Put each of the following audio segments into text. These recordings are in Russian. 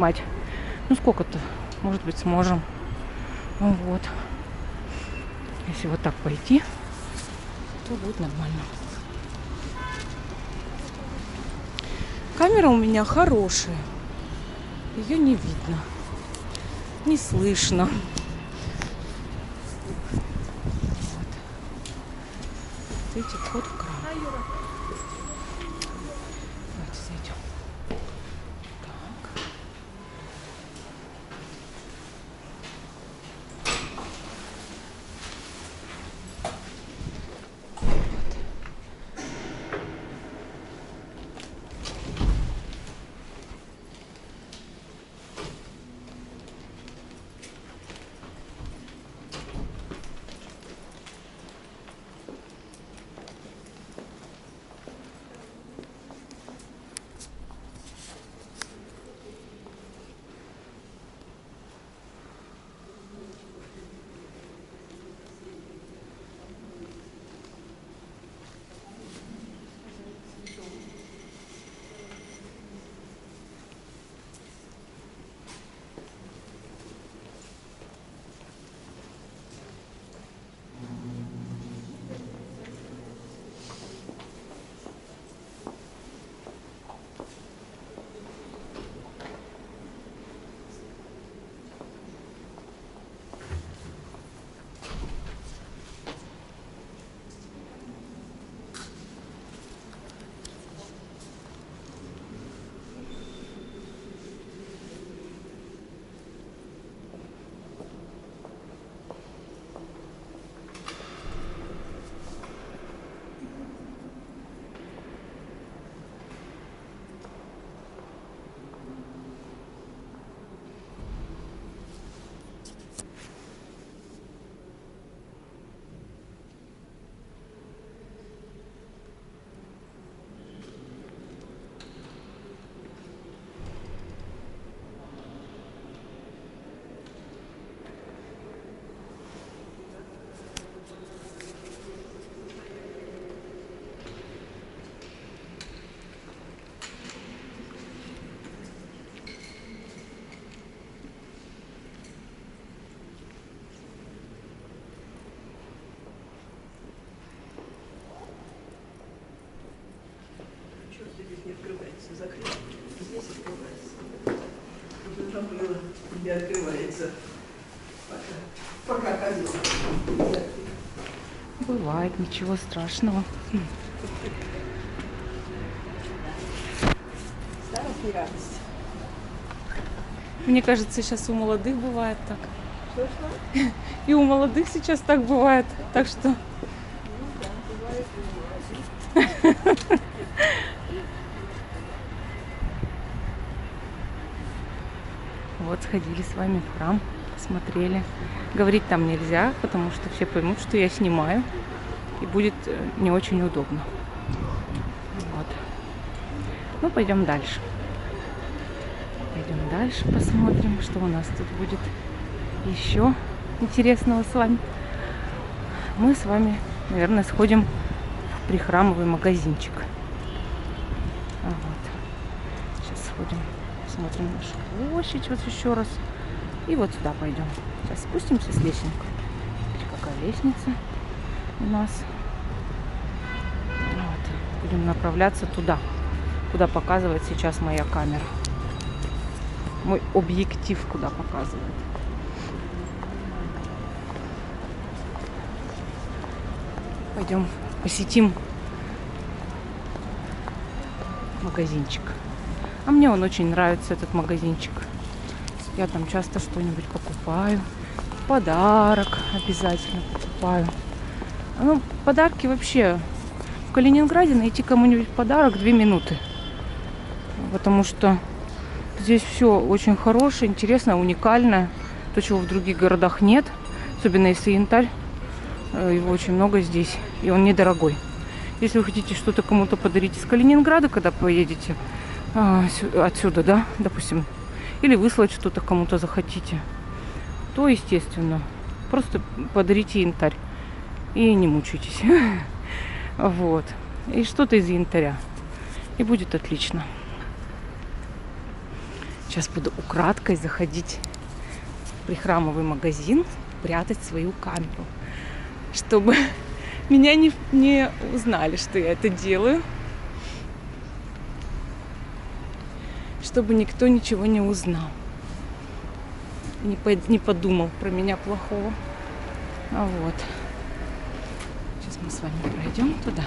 Мать, ну сколько-то, может быть, сможем. Ну вот. Если вот так пойти, то будет нормально. Камера у меня хорошая. Ее не видно, не слышно. Вот. Видите, вход в храм. Давайте зайдем. Так. Здесь не открывается, закрыто. Здесь открывается. Тут уже было, не открывается. Пока ходила. Бывает, ничего страшного. Старость не радость. Мне кажется, сейчас у молодых бывает так. Что? И у молодых сейчас так бывает. Так что... Ну да, бывает. Вот, сходили с вами в храм, смотрели. Говорить там нельзя, потому что все поймут, что я снимаю. И будет не очень удобно. Вот. Ну, пойдем дальше. Пойдем дальше, посмотрим, что у нас тут будет еще интересного с вами. Мы с вами, наверное, сходим в прихрамовый магазинчик. Вот. Сейчас сходим, посмотрим нашу площадь вот еще раз. И вот сюда пойдем. Сейчас спустимся с лесенкой. Смотрите, какая лестница у нас. Вот. Будем направляться туда, куда показывает сейчас моя камера. Мой объектив куда показывает. Пойдем посетим магазинчик. А мне он очень нравится, этот магазинчик. Я там часто что-нибудь покупаю. Подарок обязательно покупаю. Ну, подарки вообще в Калининграде найти кому-нибудь подарок 2 минуты. Потому что здесь все очень хорошее, интересное, уникальное. То, чего в других городах нет. Особенно если янтарь. Его очень много здесь. И он недорогой. Если вы хотите что-то кому-то подарить из Калининграда, когда поедете отсюда, да, допустим, или выслать что-то кому-то захотите, то, естественно, просто подарите янтарь. И не мучайтесь. Вот. И что-то из янтаря. И будет отлично. Сейчас буду украдкой заходить в прихрамовый магазин, прятать свою камеру, чтобы меня не узнали, что я это делаю. Чтобы никто ничего не узнал. Не подумал про меня плохого. А вот. Сейчас мы с вами пройдем туда.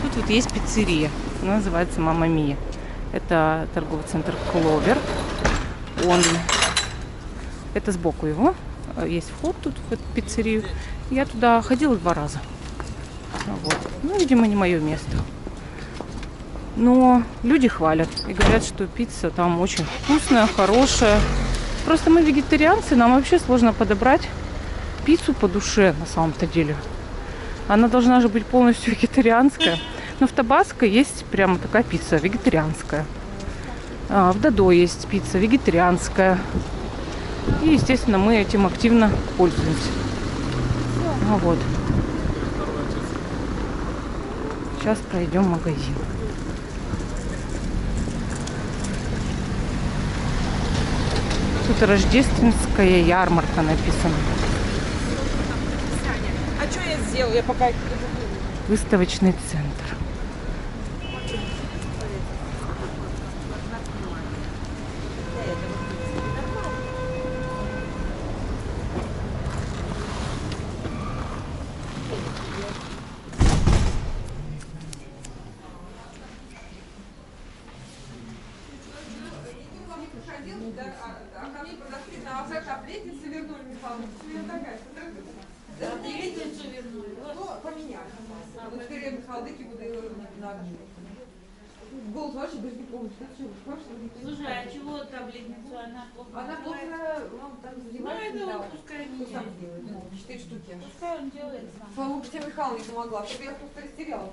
Тут вот есть пиццерия. Она называется Мама Мия. Это торговый центр Кловер. Это сбоку его. Есть вход тут в эту пиццерию. Я туда ходила 2 раза. Вот. Ну, видимо, не мое место. Но люди хвалят и говорят, что пицца там очень вкусная, хорошая. Просто мы вегетарианцы, нам вообще сложно подобрать пиццу по душе на самом-то деле. Она должна же быть полностью вегетарианская. Но в Табаско есть прямо такая пицца вегетарианская. В Додо есть пицца вегетарианская. И, естественно, мы этим активно пользуемся. Вот. Сейчас пройдем в магазин. Тут рождественская ярмарка написана. А что я сделаю? Я пока... Выставочный центр. Слушай, а чего таблетницу она плохо? Она плохо, там занимается. Ну, это пускай не Сам делает. делает. 4 штуки. Пускай он делает сам. Слава богу, Татьяна Михайловна не помогла, чтобы я просто растерялась.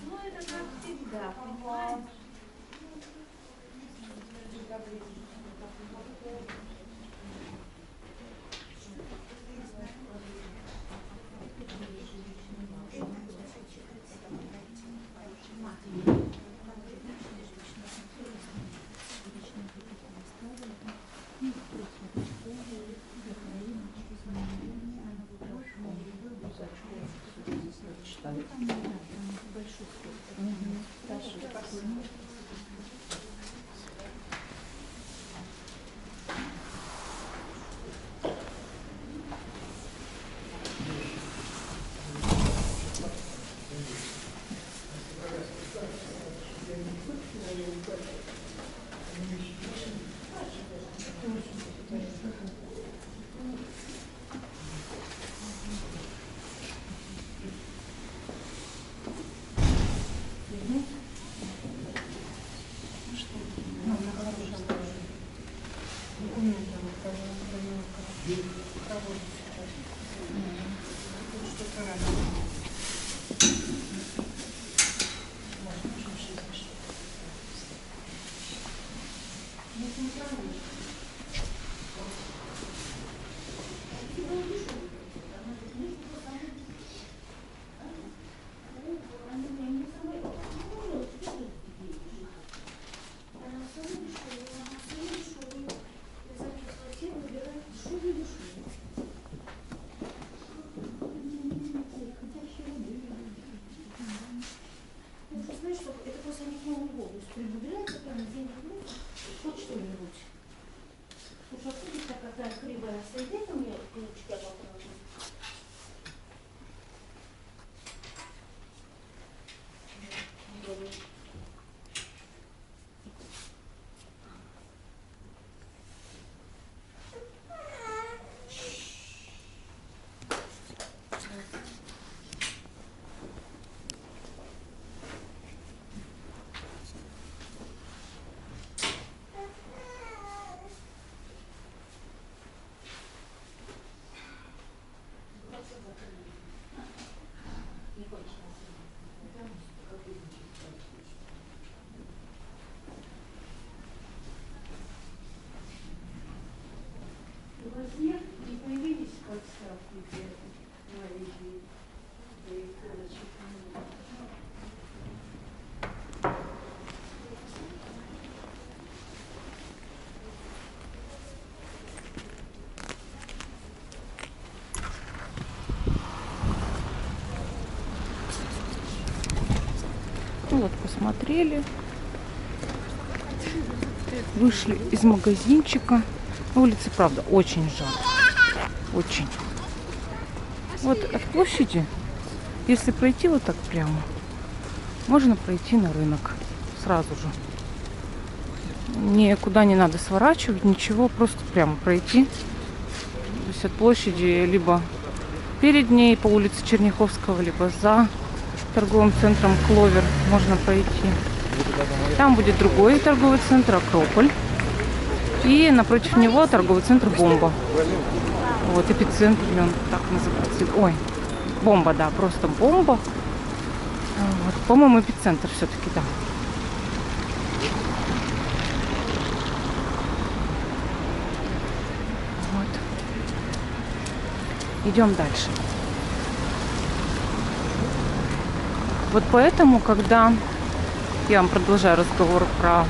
Ну, это как всегда, понимаешь? Ну вот, посмотрели. Вышли из магазинчика. На улице, правда, очень жарко. Очень. Вот от площади, если пройти вот так прямо, можно пройти на рынок сразу же. Никуда не надо сворачивать, ничего, просто прямо пройти. То есть от площади либо перед ней по улице Черняховского, либо за торговым центром Кловер можно пройти. Там будет другой торговый центр Акрополь. И напротив него торговый центр Бомба. Вот эпицентр, или он так называется. Ой, Бомба, да, просто Бомба. Вот, по-моему, эпицентр все-таки, да. Вот. Идем дальше. Вот поэтому, когда я вам продолжаю разговор про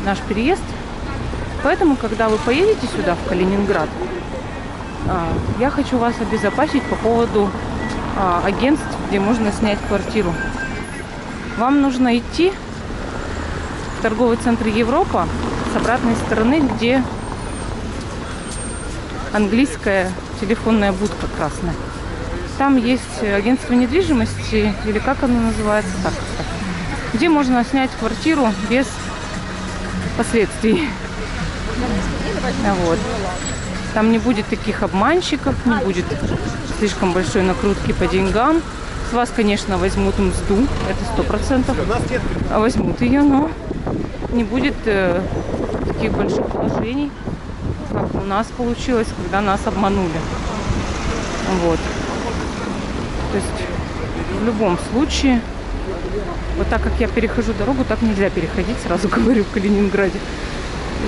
наш переезд, поэтому, когда вы поедете сюда, в Калининград, я хочу вас обезопасить по поводу агентств, где можно снять квартиру. Вам нужно идти в торговый центр Европа с обратной стороны, где английская телефонная будка красная. Там есть агентство недвижимости, или как оно называется, так, где можно снять квартиру без последствий. Вот. Там не будет таких обманщиков, не будет слишком большой накрутки по деньгам. С вас, конечно, возьмут мзду, это 100%. Возьмут ее, но не будет таких больших вложений, как у нас получилось, когда нас обманули. Вот. То есть в любом случае, вот так как я перехожу дорогу, так нельзя переходить, сразу говорю, в Калининграде.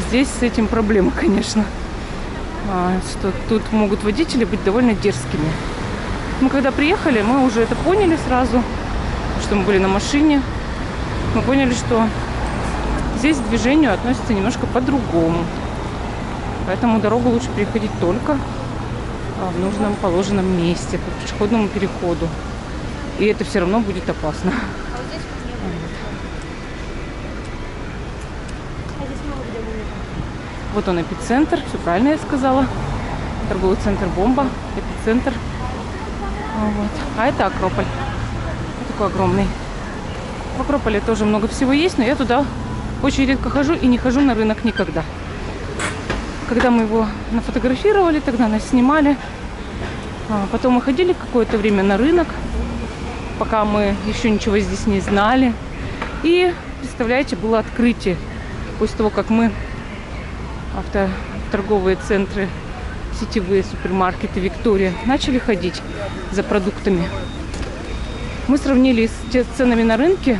Здесь с этим проблема, конечно. Что тут могут водители быть довольно дерзкими. Мы когда приехали, мы уже это поняли сразу, что мы были на машине. Мы поняли, что здесь к движению относится немножко по-другому. Поэтому дорогу лучше переходить только в нужном положенном месте, по пешеходному переходу. И это все равно будет опасно. Вот он, эпицентр, все правильно я сказала. Торговый центр Бомба, эпицентр. Вот. А это Акрополь. Такой огромный. В Акрополе тоже много всего есть, но я туда очень редко хожу и не хожу на рынок никогда. Когда мы его нафотографировали, тогда нас снимали. Потом мы ходили какое-то время на рынок, пока мы еще ничего здесь не знали. И, представляете, было открытие. После того, как мы торговые центры, сетевые супермаркеты Виктория начали ходить за продуктами, мы сравнили с ценами на рынке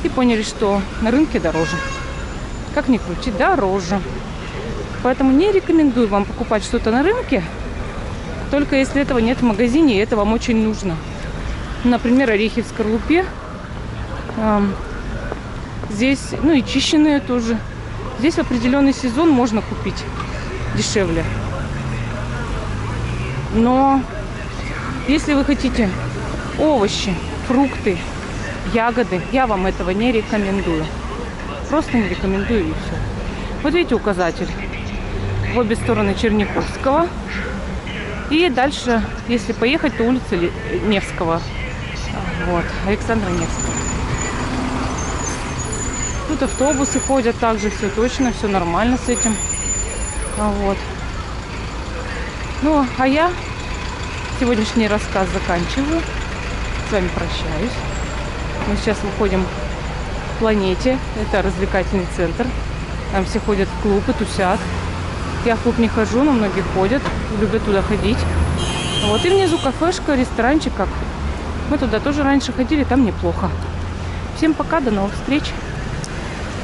и поняли, что на рынке дороже. Как ни крути, дороже. Поэтому не рекомендую вам покупать что-то на рынке, только если этого нет в магазине, и это вам очень нужно. Например, орехи в скорлупе. Здесь, ну и чищенные тоже. Здесь в определенный сезон можно купить дешевле. Но если вы хотите овощи, фрукты, ягоды, я вам этого не рекомендую. Просто не рекомендую, и все. Вот видите указатель. В обе стороны Черняховского. И дальше, если поехать, то улица Невского. Вот, Александра Невского. Тут автобусы ходят также, все точно, все нормально с этим. Вот. Ну, а я сегодняшний рассказ заканчиваю. С вами прощаюсь. Мы сейчас выходим к Планете. Это развлекательный центр. Там все ходят в клуб и тусят. Я в клуб не хожу, но многие ходят. Любят туда ходить. Вот. И внизу кафешка, ресторанчик. Как. Мы туда тоже раньше ходили, там неплохо. Всем пока, до новых встреч.